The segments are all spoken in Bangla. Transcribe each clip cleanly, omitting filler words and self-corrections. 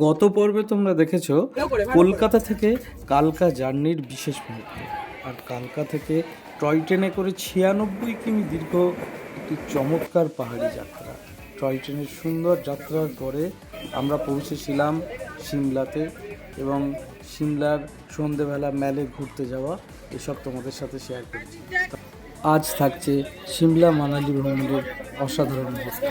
গত পর্বে তোমরা দেখেছো কলকাতা থেকে কালকা জার্নির বিশেষ মুহূর্ত, আর কালকা থেকে টয় ট্রেনে করে 96 কিমি দীর্ঘ একটি চমৎকার পাহাড়ি যাত্রা। টয় ট্রেনের সুন্দর যাত্রার পরে আমরা পৌঁছেছিলাম সিমলাতে, এবং সিমলার সন্ধেবেলা ম্যালে ঘুরতে যাওয়া এসব তোমাদের সাথে শেয়ার করছি। আজ থাকছে সিমলা মানালি ভ্রমণের অসাধারণ অবস্থা।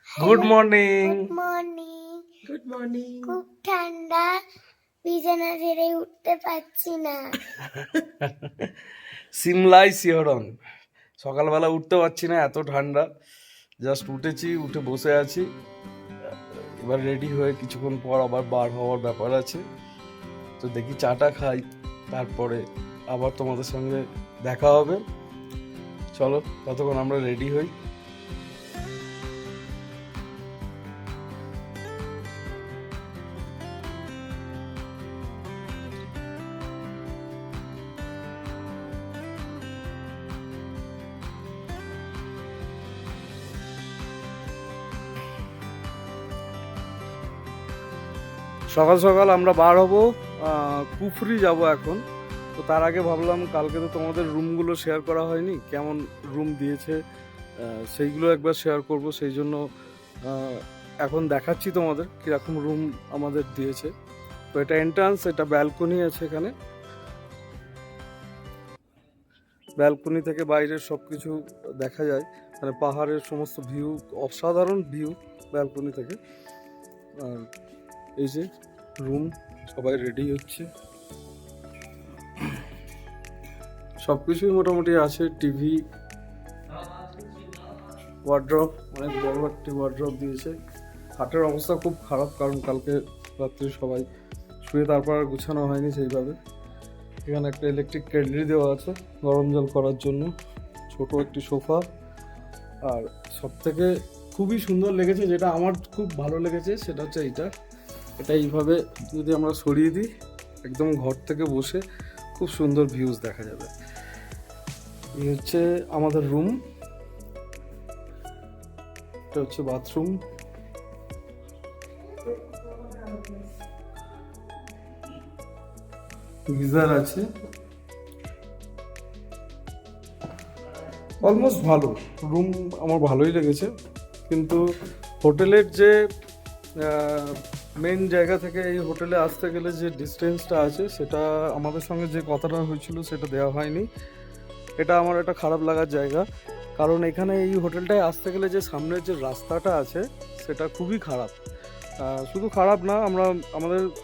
Good morning. Good morning. খুব ঠান্ডা, বিছানা ছেড়ে উঠতে পারছি না। সিমলায় শিহরণ, সকালবেলা উঠতে পারছি না, এত ঠান্ডা। জাস্ট উঠেছি, উঠে বসে আছি। এবার রেডি হয়ে কিছুক্ষণ পর আবার বার হওয়ার ব্যাপার আছে, তো দেখি চাটা খাই, তারপরে আবার তোমাদের সঙ্গে দেখা হবে। চলো ততক্ষণ আমরা রেডি হই। সকাল সকাল আমরা বার হবো, কুফরি যাব এখন। তো তার আগে ভাবলাম কালকে তো তোমাদের রুমগুলো শেয়ার করা হয়নি, কেমন রুম দিয়েছে সেইগুলো একবার শেয়ার করব। সেই জন্য এখন দেখাচ্ছি তোমাদের কীরকম রুম আমাদের দিয়েছে। তো এটা এন্ট্রান্স, এটা ব্যালকনি আছে এখানে। ব্যালকনি থেকে বাইরের সব কিছু দেখা যায়, মানে পাহাড়ের সমস্ত ভিউ, অসাধারণ ভিউ ব্যালকনি থেকে। আর এই যে রুম, সবাই রেডি হচ্ছে, সব কিছুই মোটামুটি আছে। টিভি, ওয়ার্ড্রপ, অনেক বড় একটি ওয়ার্ড্রপ দিয়েছে। খাটের অবস্থা খুব খারাপ, কারণ কালকে রাত্রে সবাই শুয়ে তারপর আর গুছানো হয়নি সেইভাবে। এখানে একটা ইলেকট্রিক কেটলি দেওয়া আছে গরম জল করার জন্য, ছোট একটি সোফা। আর সব থেকে খুবই সুন্দর লেগেছে, যেটা আমার খুব ভালো লেগেছে, সেটা হচ্ছে এটা এইভাবে যদি আমরা সরিয়ে দিই, একদম ঘর থেকে বসে খুব সুন্দর ভিউজ দেখা যাবে। এই হচ্ছে আমাদের রুম, এটা হচ্ছে বাথরুম। গিজার আছে, অলমোস্ট ভালো রুম, আমার ভালোই লেগেছে। কিন্তু হোটেলের যে মেন জায়গা থেকে এই হোটেলে আসতে গেলে যে ডিস্টেন্সটা আছে, সেটা আমাদের সঙ্গে যে কথাটা হয়েছিল সেটা দেওয়া হয়নি। এটা আমার একটা খারাপ লাগার জায়গা, কারণ এখানে এই হোটেলটায় আসতে গেলে যে সামনের যে রাস্তাটা আছে সেটা খুবই খারাপ। শুধু খারাপ না,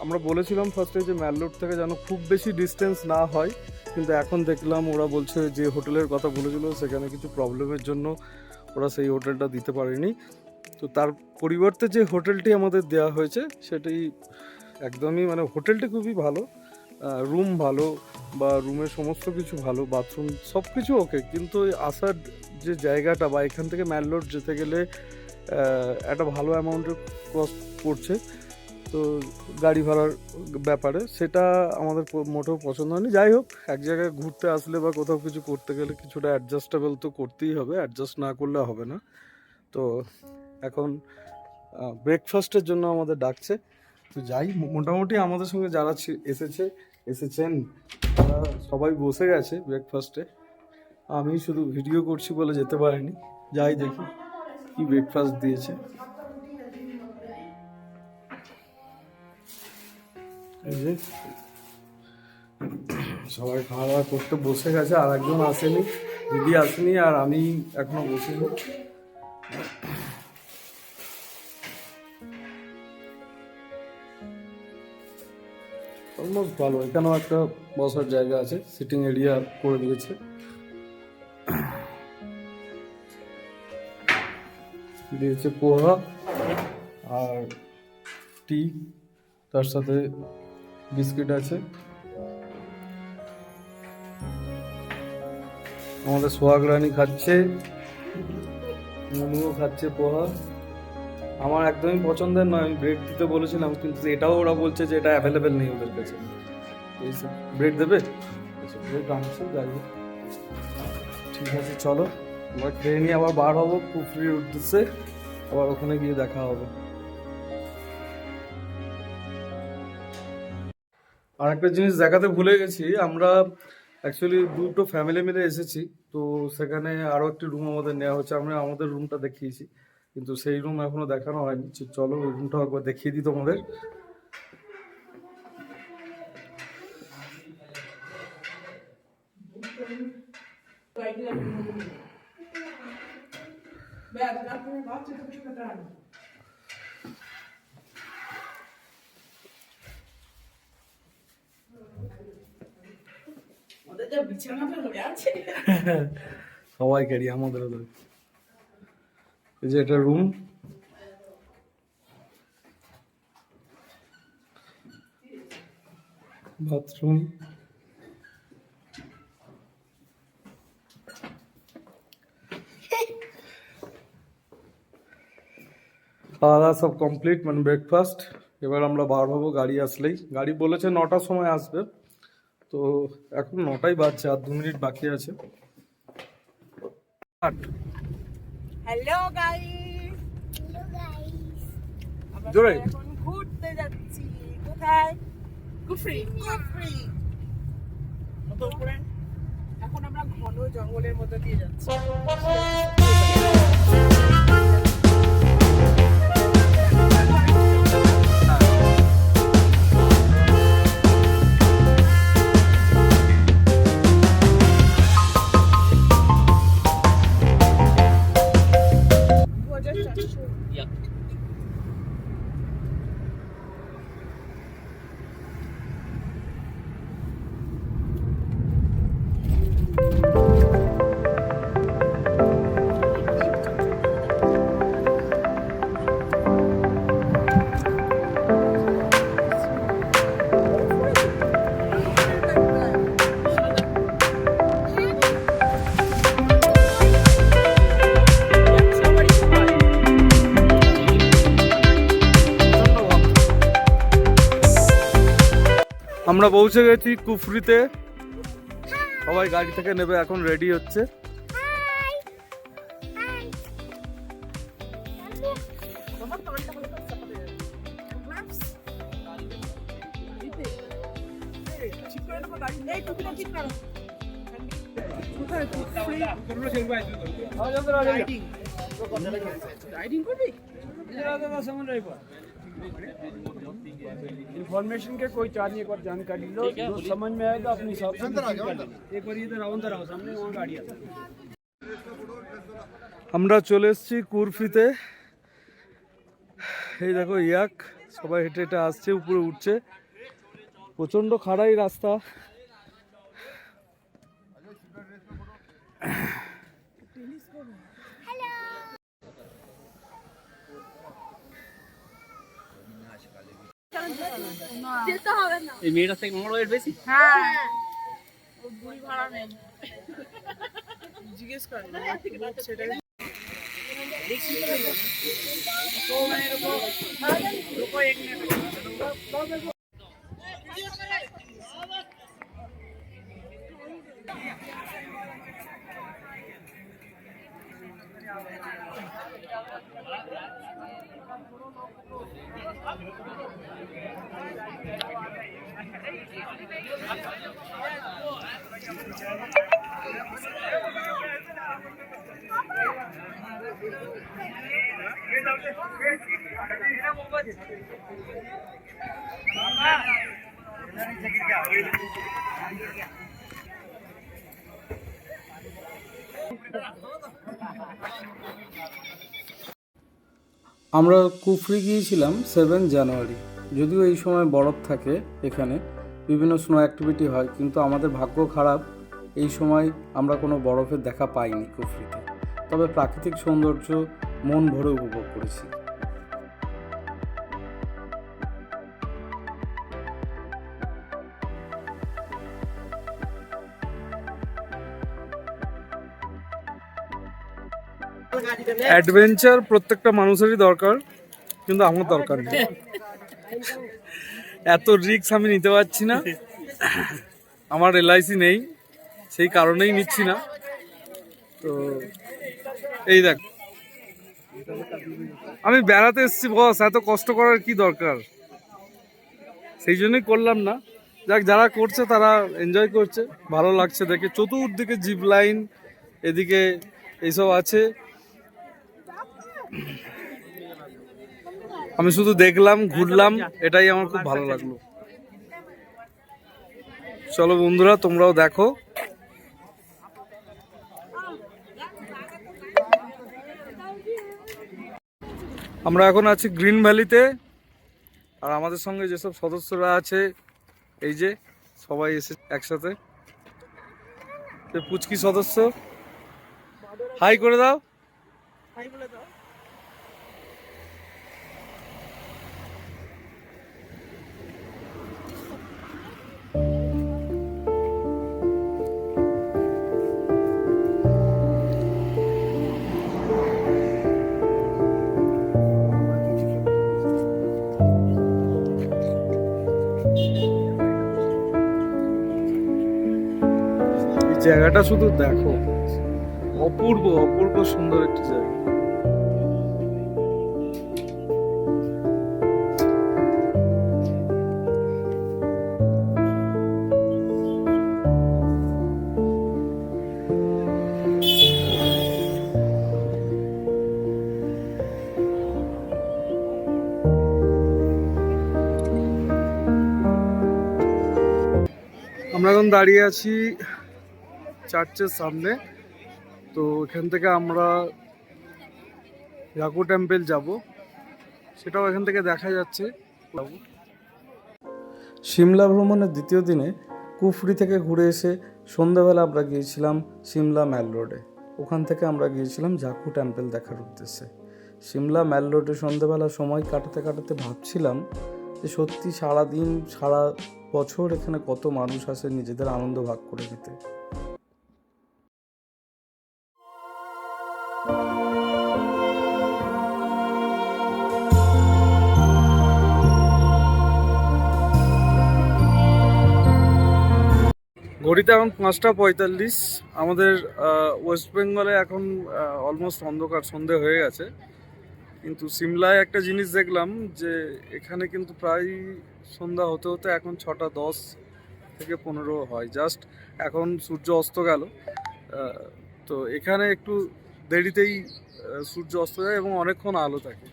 আমরা বলেছিলাম ফার্স্টে যে ম্যাল রোড থেকে যেন খুব বেশি ডিস্টেন্স না হয়, কিন্তু এখন দেখলাম ওরা বলছে যে হোটেলের কথা বলেছিল সেখানে কিছু প্রবলেমের জন্য ওরা সেই হোটেলটা দিতে পারেনি। তো তার পরিবর্তে যে হোটেলটি আমাদের দেওয়া হয়েছে সেটাই একদমই, মানে হোটেলটি খুবই ভালো, রুম ভালো, বা রুমের সমস্ত কিছু ভালো, বাথরুম সব কিছু ওকে। কিন্তু আসার যে জায়গাটা, বা এখান থেকে ম্যাল রোড যেতে গেলে একটা ভালো অ্যামাউন্টের কস্ট পড়ছে, তো গাড়ি ভাড়ার ব্যাপারে সেটা আমাদের মোটেও পছন্দ হয়নি। যাই হোক, এক জায়গায় ঘুরতে আসলে বা কোথাও কিছু করতে গেলে কিছুটা অ্যাডজাস্টেবল তো করতেই হবে, অ্যাডজাস্ট না করলে হবে না। তো এখন ব্রেকফাস্টের জন্য আমাদের ডাকছে, তো যাই। মোটামুটি আমাদের সঙ্গে যারা এসেছেন তারা সবাই বসে গেছে ব্রেকফাস্টে। আমি শুধু ভিডিও করছি বলে যেতে পারিনি। যাই দেখি কি ব্রেকফাস্ট দিয়েছে। এই যে সবাই খাওয়া দাওয়া করতে বসে গেছে, আর একজন আসেনি, দিদি আসেনি, আর আমি এখনো বসিনি। অলমোস্ট ভালো, এখানেও একটা বসার জায়গা আছে, সিটিং এরিয়া করে দিয়েছে। দিয়েছে পোহা আর টি, তার সাথে বিস্কিট আছে। আমাদের সোহাগ রানী খাচ্ছে, মনুও খাচ্ছে পোহা। আমার একদমই পছন্দের নয়, আমি ব্রেড দিতে বলেছিলাম, কিন্তু এটাও ওরা বলছে যে এটা অ্যাভেলেবেল নেই ওদের কাছে। ব্রেড দেবে, ব্রেড আনছে, যাই হোক। ঠিক আছে, চলো আমরা খেয়ে নিয়ে আবার বার হবো কুফরির উদ্দেশ্যে, আবার ওখানে গিয়ে দেখা হবে। আর একটা জিনিস দেখাতে ভুলে গেছি, আমরা অ্যাকচুয়ালি দুটো ফ্যামিলি মিলে এসেছি, তো সেখানে আরও একটি রুম আমাদের নেওয়া হচ্ছে। আমরা আমাদের রুমটা দেখিয়েছি, কিন্তু সেই রুম এখনো দেখানো হয়নি। চলো ওই রুমটা একবার দেখিয়ে দিই তোমাদের। সবাইকারই আমাদেরও তো। এই যে এটা রুম, বাথরুম, খাওয়া দাওয়া সব কমপ্লিট, মানে ব্রেকফাস্ট। এবার আমরা বার হবো গাড়ি আসলেই। গাড়ি বলেছে 9টার সময় আসবে, তো এখন 9টাই বাজছে, আর 2 মিনিট বাকি আছে। হ্যালো গাইস, হ্যালো গাইস, আমরা জোরে। এখন ঘুরতে যাচ্ছি। কোথায়? কুফরি। এখন আমরা ঘন জঙ্গলের মধ্যে দিয়ে যাচ্ছি। আমরা পৌঁছে গেছি কুফরিতে। সবাই গাড়ি থেকে নেবে, এখন রেডি হচ্ছে। High high. इन्फॉर्मेशन के कोई चार्ज नहीं, एक बार जानकारी लो, जो समझ में आएगा अपने हिसाब से बुकिंग कर लेना। एक बार इधर आओ सामने वहाँ गाड़ी आता है। আমরা চলে এসেছি কুরফিতে। এই দেখো ইয়াক, সবাই হেঁটে হেঁটে আসছে, উপরে উঠছে। প্রচন্ড খাড়াই রাস্তা। এই মেয়েটার থেকে আমার ওয়েট বেশি। হ্যাঁ, ও বুড়ি ভাড়া নেই। জিজ্ঞেস কর সেটা। আমরা কুফরি গিয়েছিলাম 7 জানুয়ারি। যদিও এই সময় বরফ থাকে, এখানে বিভিন্ন স্নো অ্যাক্টিভিটি হয়, কিন্তু আমাদের ভাগ্য খারাপ, এই সময় আমরা কোনো বরফের দেখা পাইনি কুফরিতে। তবে প্রাকৃতিক সৌন্দর্য মন ভরে উপভোগ করেছি। অ্যাডভেঞ্চার প্রত্যেকটা মানুষেরই দরকার, কিন্তু আমার দরকার নেই। এত রিস্ক আমি নিতে পারছি না, আমার LIC নেই, সেই কারণেই নিচ্ছি না। তো এই দেখ, আমি বেড়াতে এসেছি বস, এত কষ্ট করার কি দরকার, সেই জন্যই করলাম না। যাক, যারা করছে তারা এনজয় করছে, ভালো লাগছে দেখে। চতুর্দিকে জিপ লাইন, এদিকে এইসব আছে, আমি শুধু দেখলাম, ঘুরলাম, এটাই আমার খুব ভালো লাগলো। চলো বন্ধুরা, তোমরাও দেখো। আমরা এখন আছি গ্রিন ভ্যালিতে, আর আমাদের সঙ্গে যেসব সদস্যরা আছে, এই যে সবাই এসে একসাথে। পুচকি সদস্য, হাই করে দাও। হাই বলে দাও। এই জায়গাটা শুধু দেখো, অপূর্ব অপূর্ব সুন্দর একটি জায়গা। আমরা এখন দাঁড়িয়ে আছি চার্চের সামনে। তো এখান থেকে আমরা জাকু টেম্পল যাব, সেটাও এখান থেকে দেখা যাচ্ছে। সিমলা ভ্রমণের দ্বিতীয় দিনে কুফরি থেকে ঘুরে এসে সন্ধ্যাবেলা আমরা গিয়েছিলাম সিমলা ম্যাল রোডে। ওখান থেকে আমরা গিয়েছিলাম জাকু টেম্পল দেখার উদ্দেশ্যে। সিমলা ম্যাল রোডে সন্ধ্যাবেলা সময় কাটাতে কাটাতে ভাবছিলাম যে সত্যি সারাদিন সারা বছর এখানে কত মানুষ আসে নিজেদের আনন্দ ভাগ করে নিতে। ঘড়িতে এখন 5:45। আমাদের ওয়েস্ট বেঙ্গলে এখন অলমোস্ট অন্ধকার, সন্ধে হয়ে গেছে। কিন্তু সিমলায় একটা জিনিস দেখলাম যে এখানে কিন্তু প্রায় সন্ধ্যা হতে হতে এখন 6:10 থেকে 15 হয়। জাস্ট এখন সূর্য অস্ত গেল। তো এখানে একটু দেরিতেই সূর্য অস্ত যায় এবং অনেকক্ষণ আলো থাকে।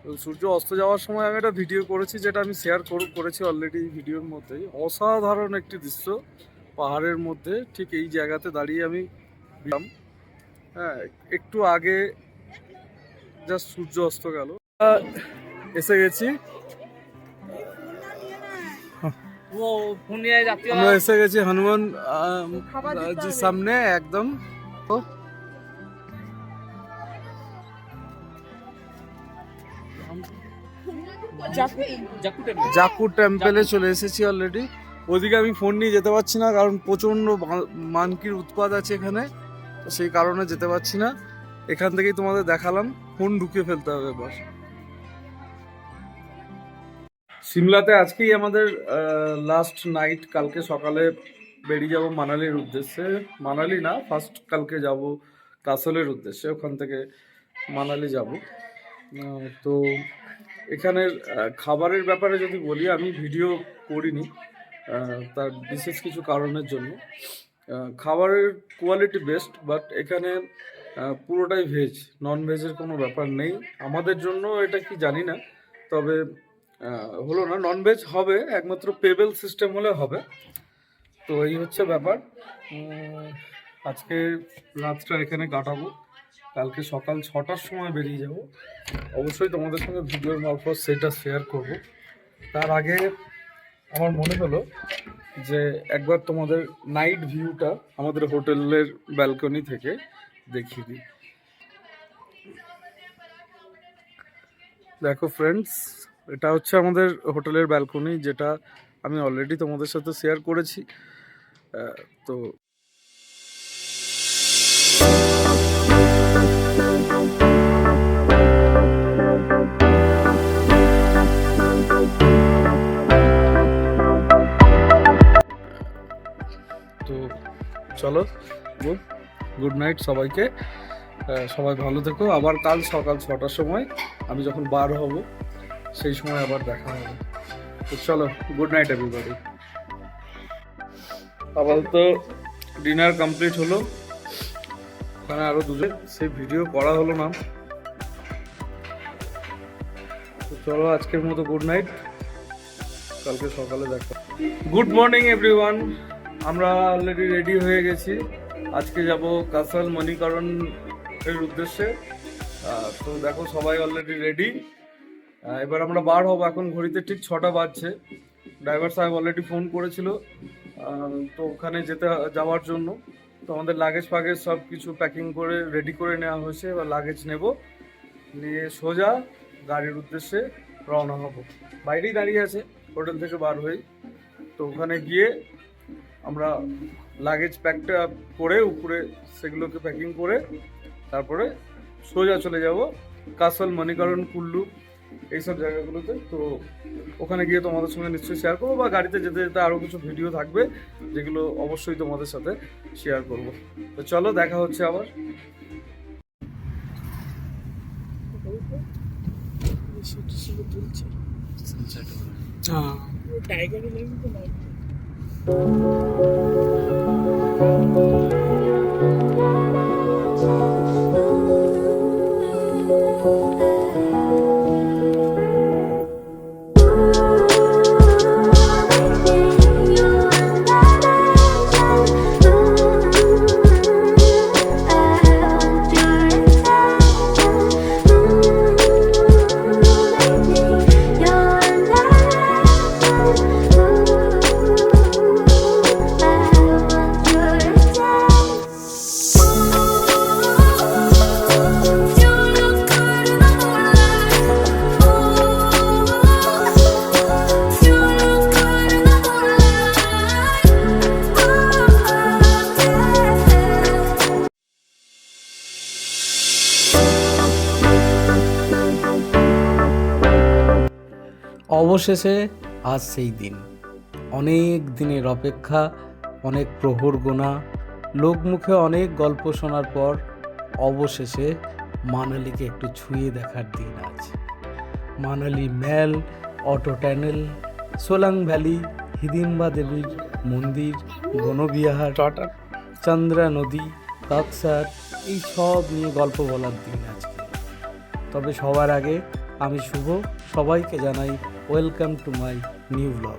তো সূর্য অস্ত যাওয়ার সময় আমি একটা ভিডিও করেছি, যেটা আমি শেয়ার করেছি অলরেডি ভিডিওর মধ্যেই। অসাধারণ একটি দৃশ্য, পাহাড়ের মধ্যে ঠিক এই জায়গাতে দাঁড়িয়ে আমি হ্যাঁ, একটু আগে জাস্ট সূর্য অস্ত গেল। এসে গেছি, वो पुण्य जाती আমরা এসে গেছি হনুমান জির সামনে একদম। তো জাকু টেম্পলে চলে এসেছি অলরেডি। ওদিকে আমি ফোন নিয়ে যেতে পারছি না, কারণ প্রচণ্ড মানকির উৎপাত আছে এখানে, তো সেই কারণে যেতে পারছি না। এখান থেকেই তোমাদের দেখালাম, ফোন ঢুকিয়ে ফেলতে হবে এবার। সিমলাতে আজকেই আমাদের লাস্ট নাইট। কালকে সকালে বেরিয়ে যাব মানালির উদ্দেশ্যে। মানালি না, ফার্স্ট কালকে যাব কাসলের উদ্দেশ্যে, ওখান থেকে মানালি যাব। তো এখানের খাবারের ব্যাপারে যদি বলি, আমি ভিডিও করিনি তার বিশেষ কিছু কারণের জন্য। খাবারের কোয়ালিটি বেস্ট, বাট এখানে পুরোটাই ভেজ, নন ভেজের কোনো ব্যাপার নেই। আমাদের জন্য এটা কি জানি না, তবে হলো না, নন ভেজ হবে, একমাত্র পেবেল সিস্টেম হলে হবে। তো এই হচ্ছে ব্যাপার। আজকে রাতটা এখানে কাটাবো, কালকে সকাল 6টার সময় বেরিয়ে যাব। অবশ্যই তোমাদের সঙ্গে ভিডিওর মারফত সেটা শেয়ার করব। তার আগে আমার মনে হলো যে একবার তোমাদের নাইট ভিউটা আমাদের হোটেলের ব্যালকনি থেকে দেখিয়ে দিই। দেখো ফ্রেন্ডস, এটা হচ্ছে আমাদের হোটেলের ব্যালকনি, যেটা আমি অলরেডি তোমাদের সাথে শেয়ার করেছি। তো চলো, গুড নাইট সবাইকে। সবাই ভালো থেকো। আবার কাল সকাল 6টার সময় আমি যখন বার হব সেই সময় আবার দেখা হবে। তো চলো, গুড নাইট এভরিবডি। আপাতত ডিনার কমপ্লিট হলো, ওখানে আরো দুজন, সেই ভিডিও করা হলো না। তো চলো আজকের মতো গুড নাইট, কালকে সকালে দেখা। গুড মর্নিং এভরিওয়ান, আমরা অলরেডি রেডি হয়ে গেছি। আজকে যাব কাসাল মণিকরণ এর উদ্দেশ্যে। তো দেখো সবাই অলরেডি রেডি। এবার আমরা বার হব, এখন ঘড়িতে ঠিক 6টা বাজছে। ড্রাইভার সাহেব অলরেডি ফোন করেছিল তো ওখানে যাওয়ার জন্য। তো আমাদের লাগেজ ফাগেজ সব কিছু প্যাকিং করে রেডি করে নেওয়া হয়েছে। এবার লাগেজ নেব, নিয়ে সোজা গাড়ির উদ্দেশ্যে রওনা হব। বাইরেই দাঁড়িয়ে আছে হোটেল থেকে বার হয়ে। তো ওখানে গিয়ে আমরা লাগেজ প্যাকটা করে উপরে সেগুলোকে প্যাকিং করে তারপরে সোজা চলে যাব কাসাল মণিকরণ কুল্লু এইসব জায়গাগুলোতে। তো ওখানে গিয়ে তোমাদের সঙ্গে নিশ্চয়ই শেয়ার করবো, বা গাড়িতে যেতে যেতে আরও কিছু ভিডিও থাকবে যেগুলো অবশ্যই তোমাদের সাথে শেয়ার করব। তো চলো দেখা হচ্ছে আবার। অবশেষে আজ সেই দিন, অনেক দিনের অপেক্ষা, অনেক প্রহর গোনা, লোকমুখে অনেক গল্প শোনার পর অবশেষে মানালিকে একটু ছুঁয়ে দেখার দিন আজ। মানালি ম্যাল, অটো টানেল, সোলাং ভ্যালি, হিদিম্বা দেবীর মন্দির, বনবিহার, চন্দ্রা নদী, কক্সার, এই সব নিয়ে গল্প বলার দিন আজকে। তবে সবার আগে আমি শুভ সবাইকে জানাই welcome to my new blog.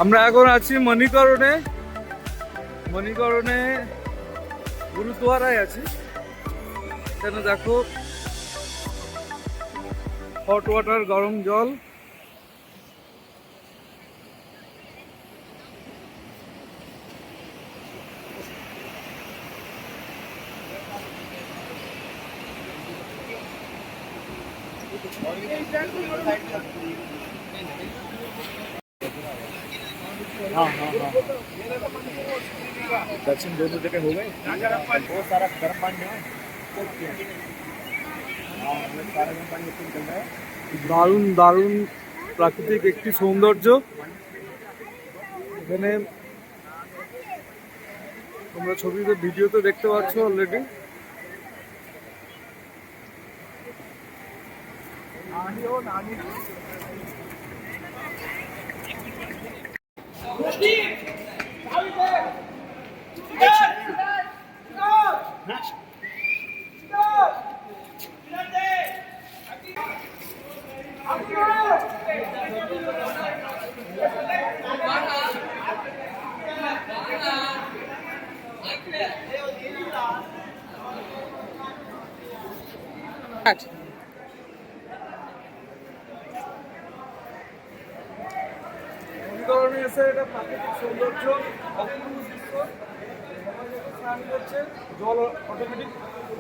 আমরা এখন আছি মণিকরণে গুরুদুয়ারায় আছি। এখানে দেখো হট ওয়াটার, গরম জল। दर्शन दोनों जगह हो गए, बहुत सारा गर्म पानी है, सारा गर्म पानी निकल रहा है। দারুণ দারুণ প্রাকৃতিক একটি সৌন্দর্য। এখানে তোমরা ছবিতে ভিডিওতে দেখতে পাচ্ছ অলরেডি। মণিকরণে এসে এটা প্রাকৃতিক সৌন্দর্য, অপূর্ব দৃশ্য। সবাই যখন স্নান করছে, জল অটোমেটিক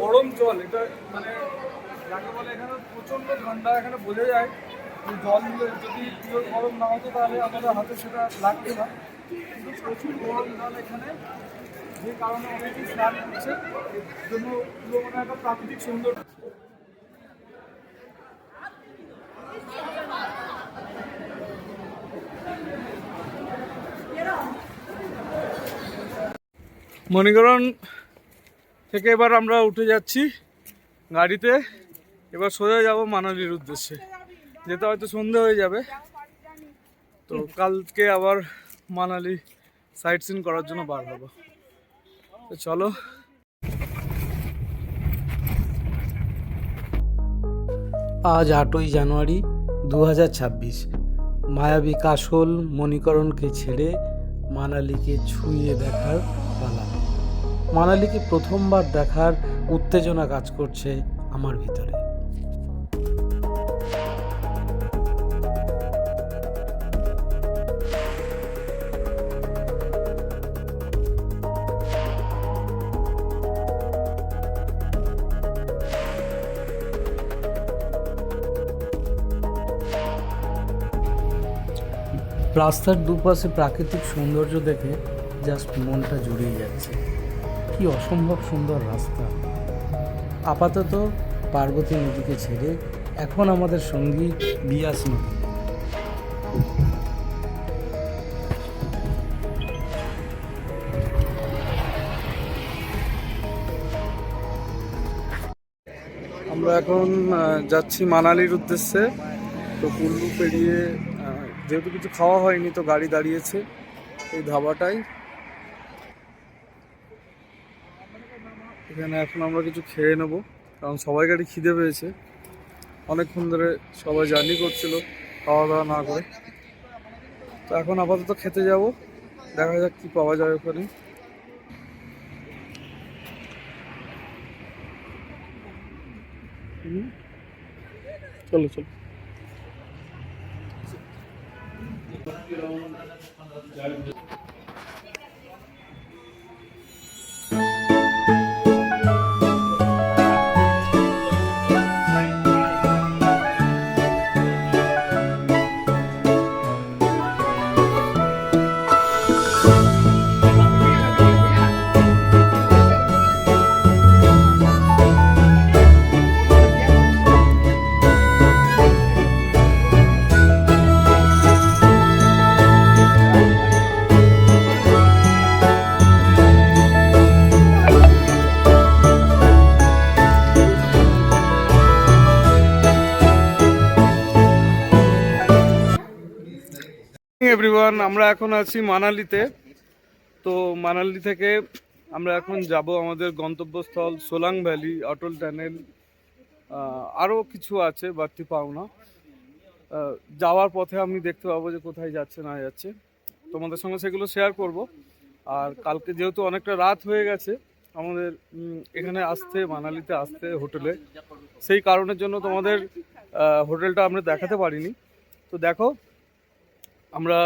গরম জল, এটা মানে যাকে বলে এখানে প্রচণ্ড ঠান্ডা। এখানে বোঝা যায় যে জল যদি পিওর গরম না হতো তাহলে আমাদের হাতে সেটা লাগতো না, কিন্তু প্রচুর গরম জল এখানে, যে কারণে অনেকেই স্নান করছে। এর জন্য পুরো মানে একটা প্রাকৃতিক সৌন্দর্য। মণিকরণ থেকে এবার আমরা উঠে যাচ্ছি গাড়িতে। এবার সোজা যাব মানালির উদ্দেশ্যে। যেতে হয়তো সন্ধে হয়ে যাবে, তো কালকে আবার মানালি সাইট সিন করার জন্য বার হবো। তো চলো। আজ 8ই জানুয়ারি 2026। মায়াবী কাশল মণিকরণকে ছেড়ে মানালিকে ছুঁয়ে দেখার পালা। মানালিকে প্রথমবার দেখার উত্তেজনা কাজ করছে আমার ভিতরে। রাস্তার দুপাশে প্রাকৃতিক সৌন্দর্য দেখে জাস্ট মনটা জুড়িয়ে যাচ্ছে। কি অসম্ভব সুন্দর রাস্তা। আপাতত পার্বতী নদীকে ছেড়ে এখন আমাদের সঙ্গী বিয়াস নদী। আমরা এখন যাচ্ছি মানালির উদ্দেশ্যে। তো কুল্লু পেরিয়ে যেহেতু কিছু খাওয়া হয়নি, তো গাড়ি দাঁড়িয়েছে এই ধাবাটাই। এখানে এখন আমরা কিছু খেয়ে নেবো, কারণ সবাই গাড়ি খিদে পেয়েছে। অনেকক্ষণ ধরে সবাই জার্নি করছিল খাওয়া দাওয়া না করে। তো এখন আপাতত খেতে যাব, দেখা যাক কি পাওয়া যায় ওখানে। চলো চলো। এভরিওয়ান, আমরা এখন আছি মানালিতে। তো মানালি থেকে আমরা এখন যাব আমাদের গন্তব্যস্থল সোলাং ভ্যালি, অটল টানেল, আরও কিছু আছে বাড়তি পাওনা। যাওয়ার পথে আমি দেখতে পাবো যে কোথায় যাচ্ছে না যাচ্ছে, তোমাদের সঙ্গে সেগুলো শেয়ার করব। আর কালকে যেহেতু অনেকটা রাত হয়ে গেছে আমাদের এখানে আসতে, মানালিতে আসতে হোটেলে, সেই কারণের জন্য তোমাদের হোটেলটা আমরা দেখাতে পারিনি। তো দেখো, আমরা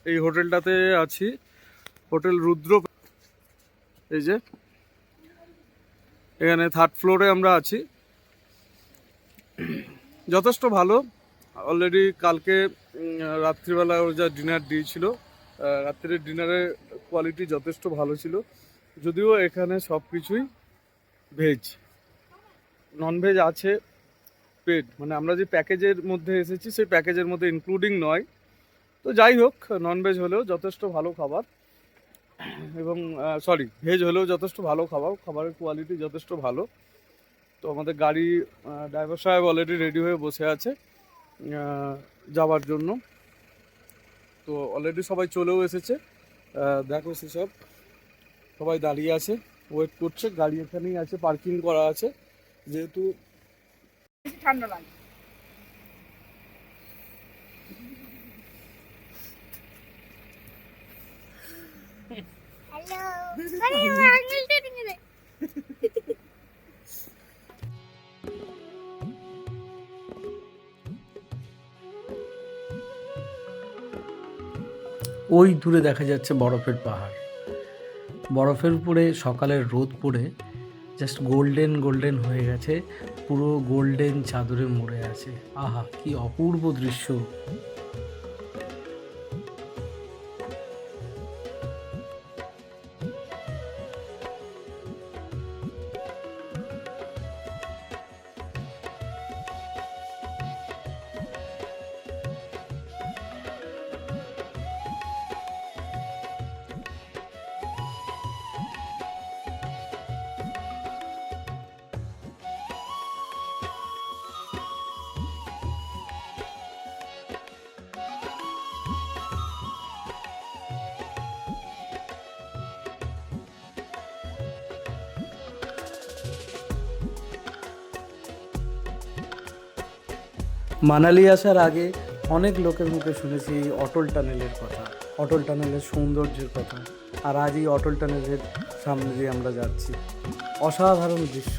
এই হোটেলটাতে আছি, হোটেল রুদ্র। এই যে এখানে 3rd ফ্লোরে আমরা আছি। যথেষ্ট ভালো। অলরেডি কালকে রাত্রিবেলা ওর যা ডিনার দিয়েছিল, রাত্রের ডিনারের কোয়ালিটি যথেষ্ট ভালো ছিল। যদিও এখানে সব কিছুই ভেজ, ননভেজ আছে পেড, মানে আমরা যে প্যাকেজের মধ্যে এসেছি সেই প্যাকেজের মধ্যে ইনক্লুডিং নয়। তো যাই হোক, ননভেজ হলেও যথেষ্ট ভালো খাবার, এবং সরি ভেজ হলেও যথেষ্ট ভালো খাবার, খাবারের কোয়ালিটি যথেষ্ট ভালো। তো আমাদের গাড়ি ড্রাইভার সাহেব অলরেডি রেডি হয়ে বসে আছে যাওয়ার জন্য। তো অলরেডি সবাই চলেও এসেছে, দেখো সেসব সবাই দাঁড়িয়ে আছে, ওয়েট করছে। গাড়ি এখানেই আছে, পার্কিং করা আছে যেহেতু ঠান্ডা লাগে। হ্যালো আরে আঙুলটা নিয়ে নে। ওই দূরে দেখা যাচ্ছে বরফের পাহাড়। বরফের উপরে সকালের রোদ পড়ে জাস্ট গোল্ডেন গোল্ডেন হয়ে গেছে, পুরো গোল্ডেন চাদরে মুড়ে আছে। আহা, কি অপূর্ব দৃশ্য। মানালি আসার আগে অনেক লোকের মুখে শুনেছি এই অটল টানেলের কথা, অটল টানেলের সৌন্দর্যের কথা। আর আজ এই অটল টানেলের সামনে দিয়ে আমরা যাচ্ছি, অসাধারণ দৃশ্য।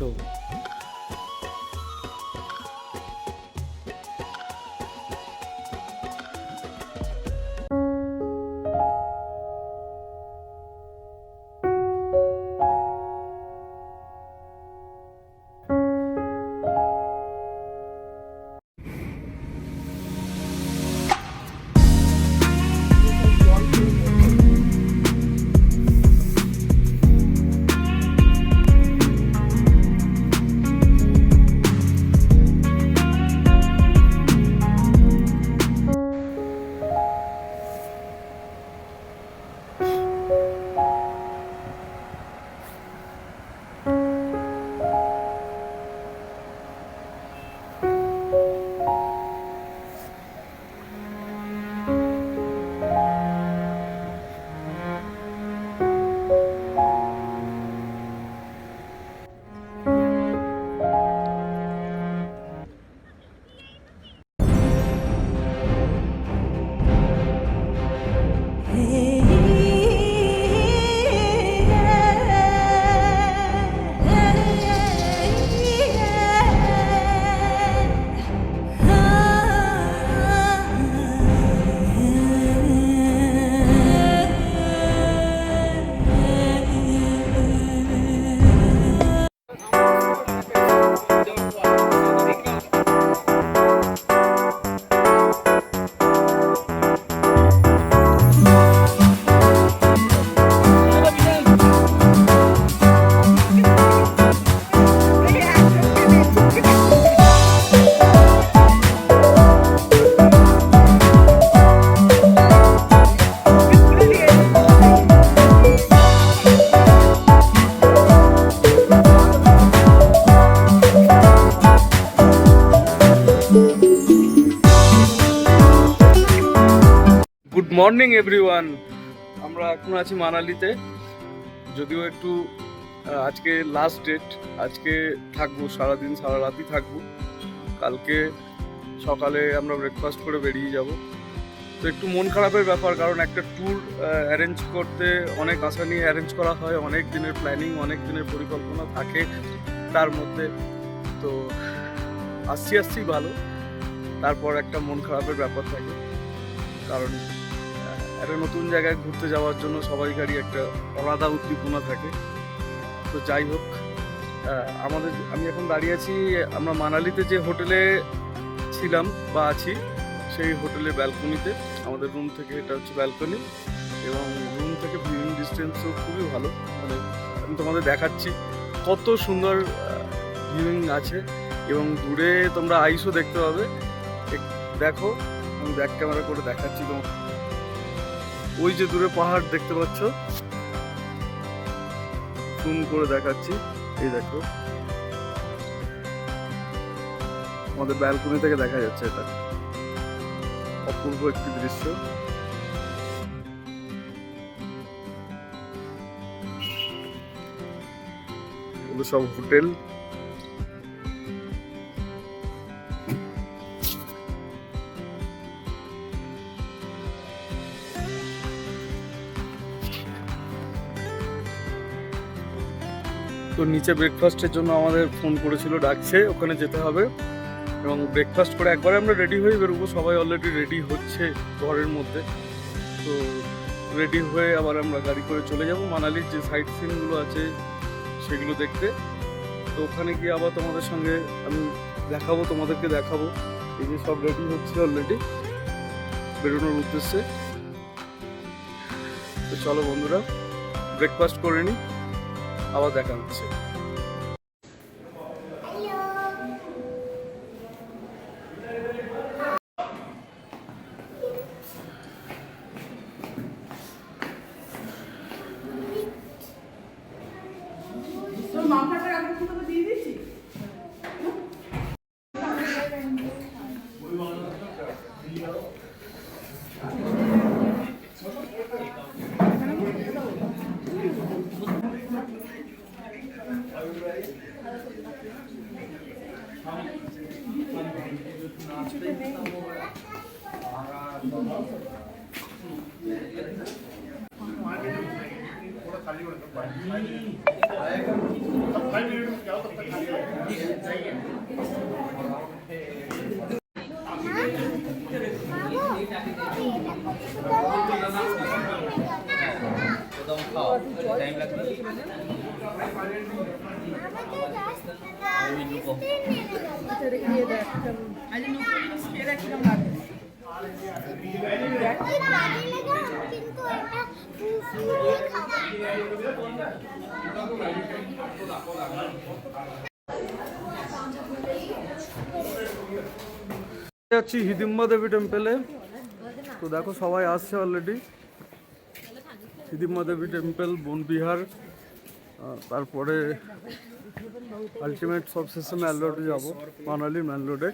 Good morning everyone. আমরা এখন আছি মানালিতে, যদিও একটু আজকে লাস্ট ডেট, আজকে থাকবো সারাদিন, সারা রাতই থাকবো। কালকে সকালে আমরা ব্রেকফাস্ট করে বেরিয়ে যাব। তো একটু মন খারাপের ব্যাপার, কারণ একটা ট্যুর অ্যারেঞ্জ করতে অনেক আশা নিয়ে অ্যারেঞ্জ করা হয়, অনেক দিনের প্ল্যানিং, অনেক দিনের পরিকল্পনা থাকে তার মধ্যে। তো আসছি ভালো, তারপর একটা মন খারাপের ব্যাপার থাকে, কারণ একটা নতুন জায়গায় ঘুরতে যাওয়ার জন্য সবাইকারই একটা আলাদা উদ্দীপনা থাকে। তো যাই হোক, আমি এখন দাঁড়িয়ে আছি আমরা মানালিতে যে হোটেলে ছিলাম বা আছি, সেই হোটেলের ব্যালকনিতে। আমাদের রুম থেকে এটা হচ্ছে ব্যালকনি, এবং রুম থেকে ভিউইং ডিস্টেন্সও খুবই ভালো। মানে আমি তোমাদের দেখাচ্ছি কত সুন্দর ভিউইং আছে, এবং দূরে তোমরা আইসও দেখতে পাবে। দেখো, আমি ব্যাক ক্যামেরা করে দেখাচ্ছি তোমার। ওই যে দূরে পাহাড় দেখতে পাচ্ছ, জুম করে দেখাচ্ছি, এই দেখো আমাদের ব্যালকনি থেকে দেখা যাচ্ছে, এটা অপূর্ব একটি দৃশ্য। এগুলো সব হোটেল। তো নিচে ব্রেকফাস্টের জন্য আমাদের ফোন করেছিল, ডাকছে, ওখানে যেতে হবে। এবং ব্রেকফাস্ট করে একবারে আমরা রেডি হয়ে বেরোবো। সবাই অলরেডি রেডি হচ্ছে ঘরের মধ্যে। তো রেডি হয়ে আবার আমরা গাড়ি করে চলে যাব মানালির যে সাইট সিনগুলো আছে সেগুলো দেখতে। তো ওখানে গিয়ে আবার তোমাদের সঙ্গে আমি তোমাদেরকে দেখাবো। এই যে সব রেডি হচ্ছে অলরেডি বেরোনোর উদ্দেশ্যে। তো চলো বন্ধুরা, ব্রেকফাস্ট করে নিই, আবার দেখা হচ্ছে। কিন্তু এটা ফুলফুলি খাবার যাচ্ছি হিদিম্বা দেবী টেম্পেলে। তো দেখো সবাই আসছে অলরেডি। হিদিম্বা দেবী টেম্পল, বনবিহার, তারপরে আলটিমেট সবশেষে ম্যাল রোডে যাবো, মানালি ম্যাল রোডে।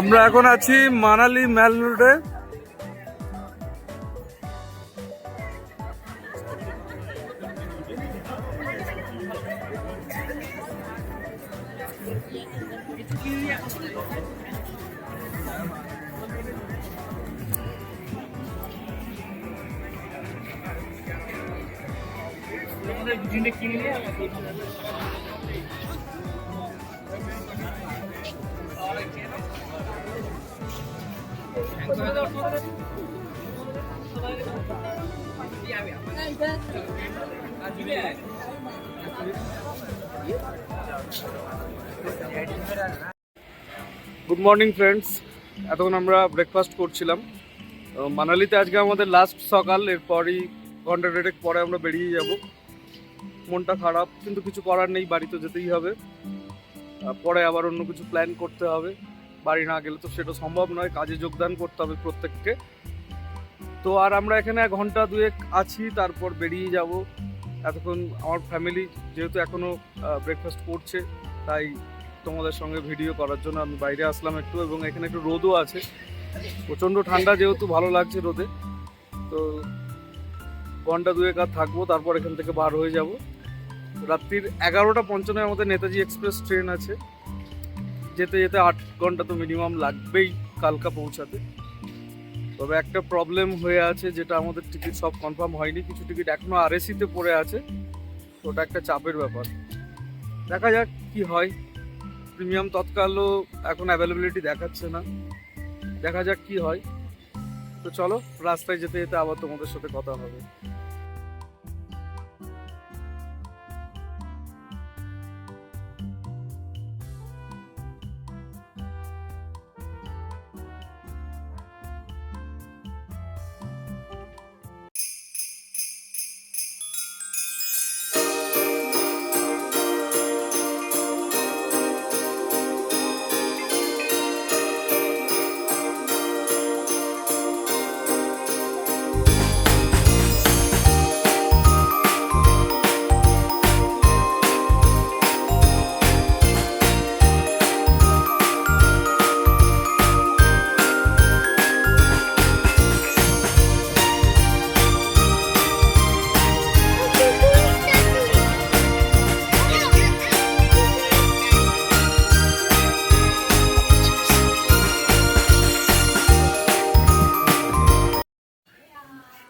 আমরা এখন আছি মানালি ম্যাল রোডে। গুড মর্নিং ফ্রেন্ডস, এতক্ষণ আমরা ব্রেকফাস্ট করছিলাম। মানালিতে আজকে আমাদের লাস্ট সকাল, এরপরই ঘন্টা দেড়েক পরে আমরা বেরিয়ে যাব। মনটা খারাপ, কিন্তু কিছু করার নেই, বাড়ি তো যেতেই হবে। পরে আবার অন্য কিছু প্ল্যান করতে হবে, বাড়ি না গেলে তো সেটা সম্ভব নয়, কাজে যোগদান করতে হবে প্রত্যেককে। তো আর আমরা এখানে 1 ঘন্টা 2 আছি, তারপর বেরিয়ে যাব। এতক্ষণ আমার ফ্যামিলি যেহেতু এখনও ব্রেকফাস্ট করছে, তাই তোমাদের সঙ্গে ভিডিও করার জন্য আমি বাইরে আসলাম একটু। এবং এখানে একটু রোদও আছে, প্রচণ্ড ঠান্ডা, যেহেতু ভালো লাগছে রোদে। তো ঘন্টা 2 আর থাকবো, তারপর এখান থেকে বার হয়ে যাব। রাত্রির 11:55 আমাদের নেতাজি এক্সপ্রেস ট্রেন আছে। যেতে যেতে 8 ঘন্টা তো মিনিমাম লাগবেই কালকা পৌঁছাতে। তবে একটা প্রবলেম হয়ে আছে, যেটা আমাদের টিকিট সব কনফার্ম হয়নি, কিছু টিকিট এখনও আরএসিতে পড়ে আছে। তো ওটা একটা চাপের ব্যাপার, দেখা যাক কি হয়। প্রিমিয়াম তৎকালও এখন অ্যাভেলেবিলিটি দেখাচ্ছে না, দেখা যাক কি হয়। তো চলো, রাস্তায় যেতে যেতে আবার তোমাদের সাথে কথা হবে।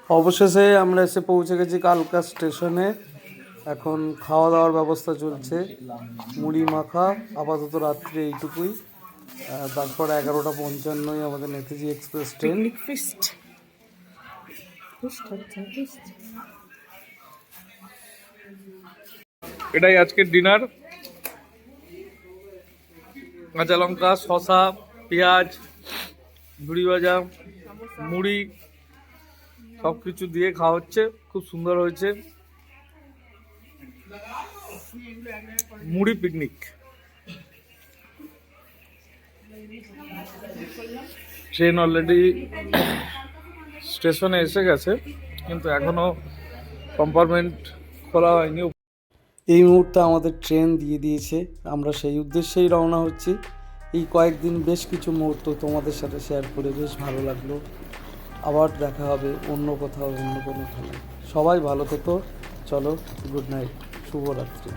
অবশেষে আমরা এসে পৌঁছে গেছি কালকা স্টেশনে। এখন খাওয়া দাওয়ার ব্যবস্থা চলছে, মুড়ি মাখা, আপাতত রাত্রে এইটুকুই। তারপর 11:55 আমাদের নেতাজি এক্সপ্রেস ট্রেন। এটাই আজকের ডিনার। কাঁচা লঙ্কা, শসা, পেঁয়াজ, ঝুড়ি ভাজা, মুড়ি, সব কিছু দিয়ে খাওয়া হচ্ছে। খুব সুন্দর হয়েছে, মুড়ি পিকনিক। ট্রেন অলরেডি স্টেশনে এসে গেছে, কিন্তু এখনো কম্পার্টমেন্ট খোলা হয়নি। এই মুহূর্তে আমাদের ট্রেন দিয়ে দিয়েছে, আমরা সেই উদ্দেশ্যেই রওনা হচ্ছি। এই কয়েকদিন বেশ কিছু মুহূর্ত তোমাদের সাথে শেয়ার করে বেশ ভালো লাগলো। আবার দেখা হবে অন্য কোথাও, অন্য কোনো খেলায়। সবাই ভালো থেকো, চলো, গুড নাইট, শুভরাত্রি।